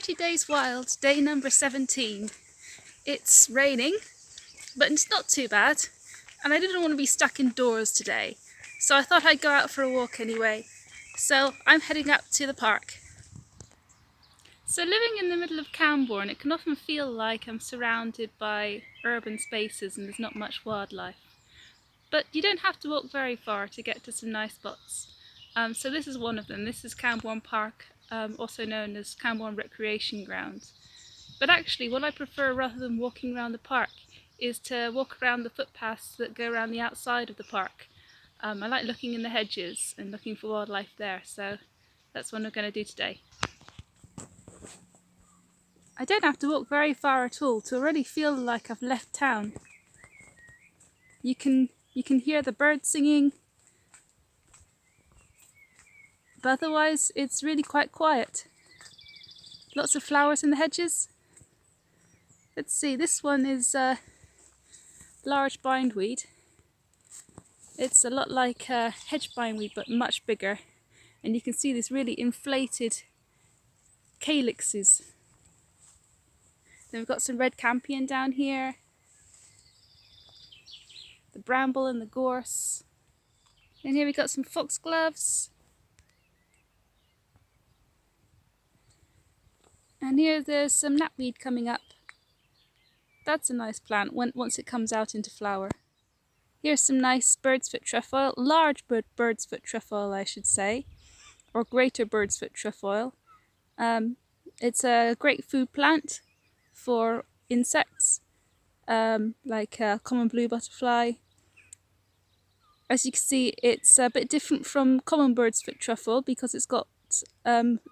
30 Days Wild, day number 17. It's raining, but it's not too bad, and I didn't want to be stuck indoors today, so I thought I'd go out for a walk anyway. So I'm heading up to the park. So living in the middle of Camborne, it can often feel like I'm surrounded by urban spaces and there's not much wildlife. But you don't have to walk very far to get to some nice spots. So this is one of them. This is Camborne Park, also known as Camborne Recreation Ground. But actually what I prefer rather than walking around the park is to walk around the footpaths that go around the outside of the park. I like looking in the hedges and looking for wildlife there, so that's what I'm going to do today. I don't have to walk very far at all to already feel like I've left town. You can hear the birds singing, but otherwise it's really quite quiet. Lots of flowers in the hedges. Let's see, this one is large bindweed. It's a lot like hedge bindweed but much bigger, and you can see these really inflated calyxes. Then we've got some red campion down here, the bramble and the gorse. And here we've got some foxgloves. And here there's some knapweed coming up. That's a nice plant once it comes out into flower. Here's some nice bird's foot trefoil, large bird's foot trefoil I should say, or greater bird's foot trefoil. It's a great food plant for insects, like common blue butterfly. As you can see, it's a bit different from common bird's foot trefoil because it's got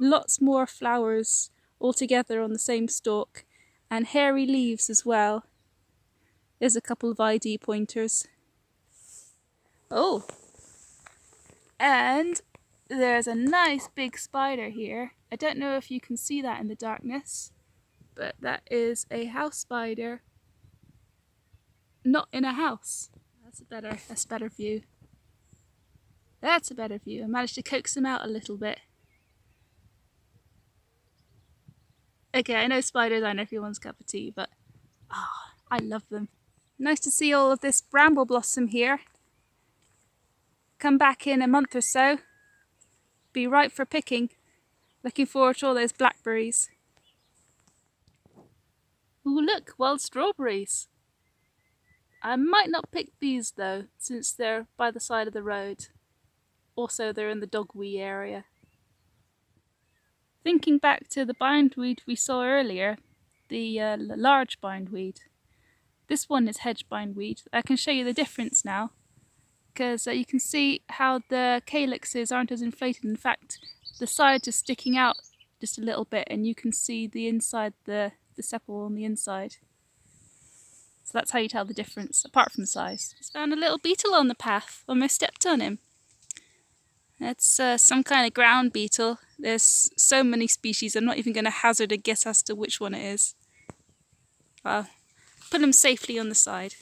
lots more flowers all together on the same stalk, and hairy leaves as well. There's a couple of ID pointers. Oh! And there's a nice big spider here. I don't know if you can see that in the darkness, but that is a house spider, not in a house. That's a better view. That's a better view. I managed to coax them out a little bit. Okay, I know spiders aren't everyone's cup of tea, but I love them. Nice to see all of this bramble blossom here. Come back in a month or so. Be ripe for picking. Looking forward to all those blackberries. Ooh, look, wild strawberries. I might not pick these though, since they're by the side of the road. Also, they're in the dog wee area. Thinking back to the bindweed we saw earlier, the large bindweed. This one is hedge bindweed. I can show you the difference now, because you can see how the calyxes aren't as inflated. In fact, the sides are sticking out just a little bit, and you can see the inside, the sepal on the inside. So that's how you tell the difference, apart from size. Just found a little beetle on the path, almost stepped on him. It's some kind of ground beetle. There's so many species, I'm not even going to hazard a guess as to which one it is. I'll put him safely on the side.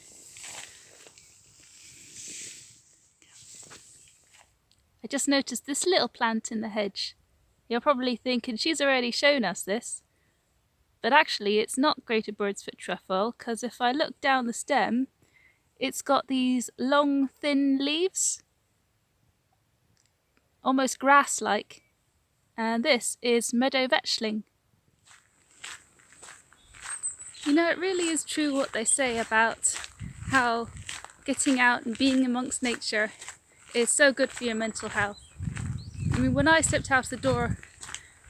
I just noticed this little plant in the hedge. You're probably thinking she's already shown us this. But actually it's not greater bird's foot trefoil, because if I look down the stem, it's got these long thin leaves, almost grass-like, and this is meadow vetchling. You know, it really is true what they say about how getting out and being amongst nature is so good for your mental health. I mean, when I stepped out the door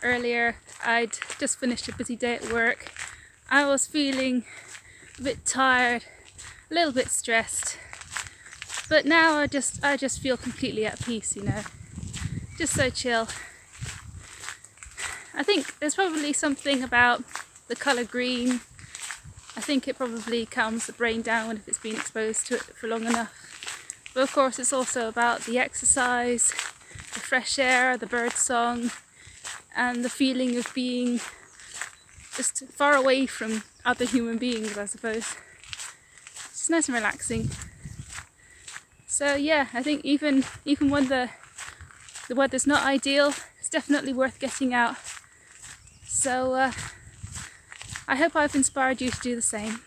earlier, I'd just finished a busy day at work. I was feeling a bit tired, a little bit stressed, but now I just feel completely at peace, you know, just so chill. I think there's probably something about the colour green. I think it probably calms the brain down if it's been exposed to it for long enough. But of course it's also about the exercise, the fresh air, the bird song, and the feeling of being just far away from other human beings, I suppose. It's nice and relaxing. So yeah, I think even when the weather's not ideal, it's definitely worth getting out. So I hope I've inspired you to do the same.